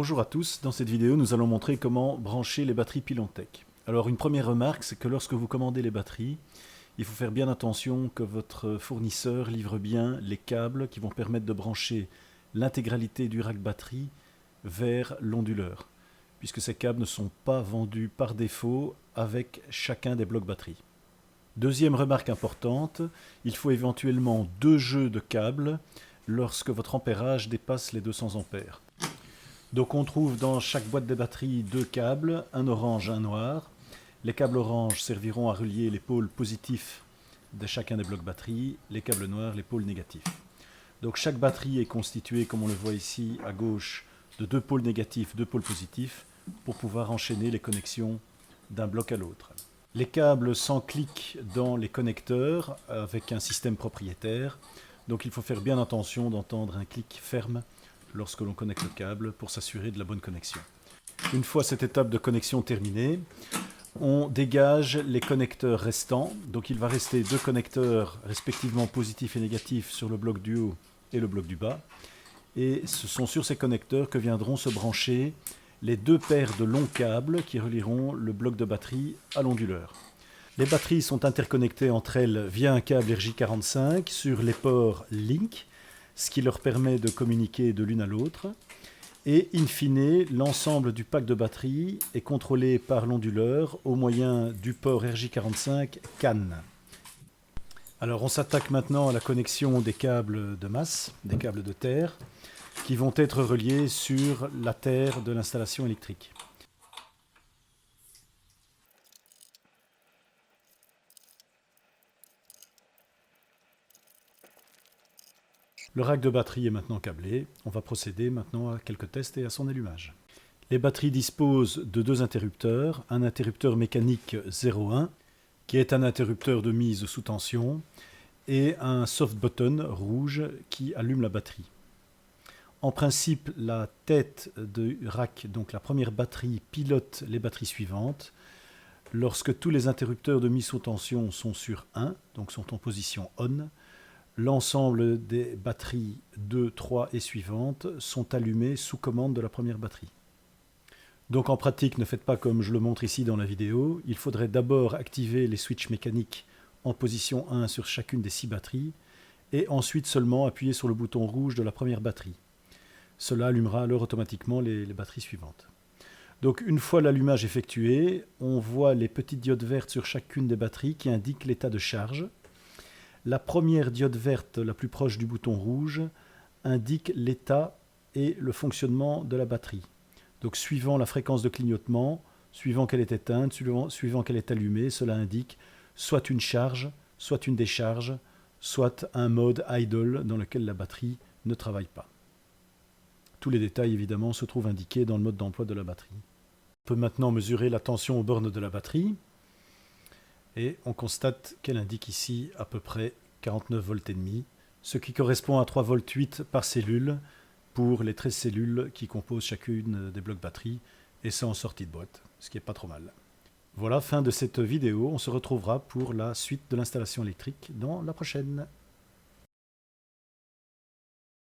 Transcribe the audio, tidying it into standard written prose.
Bonjour à tous, dans cette vidéo nous allons montrer comment brancher les batteries Pilontech. Alors une première remarque, c'est que lorsque vous commandez les batteries, il faut faire bien attention que votre fournisseur livre bien les câbles qui vont permettre de brancher l'intégralité du rack batterie vers l'onduleur, puisque ces câbles ne sont pas vendus par défaut avec chacun des blocs batterie. Deuxième remarque importante, il faut éventuellement 2 jeux de câbles lorsque votre ampérage dépasse les 200 ampères. Donc on trouve dans chaque boîte de batterie 2 câbles, un orange, un noir. Les câbles orange serviront à relier les pôles positifs de chacun des blocs batterie, les câbles noirs les pôles négatifs. Donc chaque batterie est constituée, comme on le voit ici à gauche, de 2 pôles négatifs, 2 pôles positifs, pour pouvoir enchaîner les connexions d'un bloc à l'autre. Les câbles s'encliquent dans les connecteurs avec un système propriétaire, donc il faut faire bien attention d'entendre un clic ferme lorsque l'on connecte le câble pour s'assurer de la bonne connexion. Une fois cette étape de connexion terminée, on dégage les connecteurs restants. Donc il va rester 2 connecteurs respectivement positifs et négatifs sur le bloc du haut et le bloc du bas. Et ce sont sur ces connecteurs que viendront se brancher les 2 paires de longs câbles qui relieront le bloc de batterie à l'onduleur. Les batteries sont interconnectées entre elles via un câble RJ45 sur les ports Link, ce qui leur permet de communiquer de l'une à l'autre. Et in fine, l'ensemble du pack de batterie est contrôlé par l'onduleur au moyen du port RJ45 CAN. Alors on s'attaque maintenant à la connexion des câbles de masse, des câbles de terre, qui vont être reliés sur la terre de l'installation électrique. Le rack de batterie est maintenant câblé. On va procéder maintenant à quelques tests et à son allumage. Les batteries disposent de 2 interrupteurs. Un interrupteur mécanique 01, qui est un interrupteur de mise sous tension, et un soft button rouge qui allume la batterie. En principe, la tête du rack, donc la première batterie, pilote les batteries suivantes. Lorsque tous les interrupteurs de mise sous tension sont sur 1, donc sont en position on, l'ensemble des batteries 2, 3 et suivantes sont allumées sous commande de la première batterie. Donc en pratique, ne faites pas comme je le montre ici dans la vidéo. Il faudrait d'abord activer les switches mécaniques en position 1 sur chacune des 6 batteries et ensuite seulement appuyer sur le bouton rouge de la première batterie. Cela allumera alors automatiquement les batteries suivantes. Donc une fois l'allumage effectué, on voit les petites diodes vertes sur chacune des batteries qui indiquent l'état de charge. La première diode verte, la plus proche du bouton rouge, indique l'état et le fonctionnement de la batterie. Donc suivant la fréquence de clignotement, suivant qu'elle est éteinte, suivant qu'elle est allumée, cela indique soit une charge, soit une décharge, soit un mode idle dans lequel la batterie ne travaille pas. Tous les détails évidemment se trouvent indiqués dans le mode d'emploi de la batterie. On peut maintenant mesurer la tension aux bornes de la batterie. Et on constate qu'elle indique ici à peu près 49 volts et demi, ce qui correspond à 3,8 volts par cellule pour les 13 cellules qui composent chacune des blocs batterie, et ça en sortie de boîte, ce qui n'est pas trop mal. Voilà, fin de cette vidéo. On se retrouvera pour la suite de l'installation électrique dans la prochaine.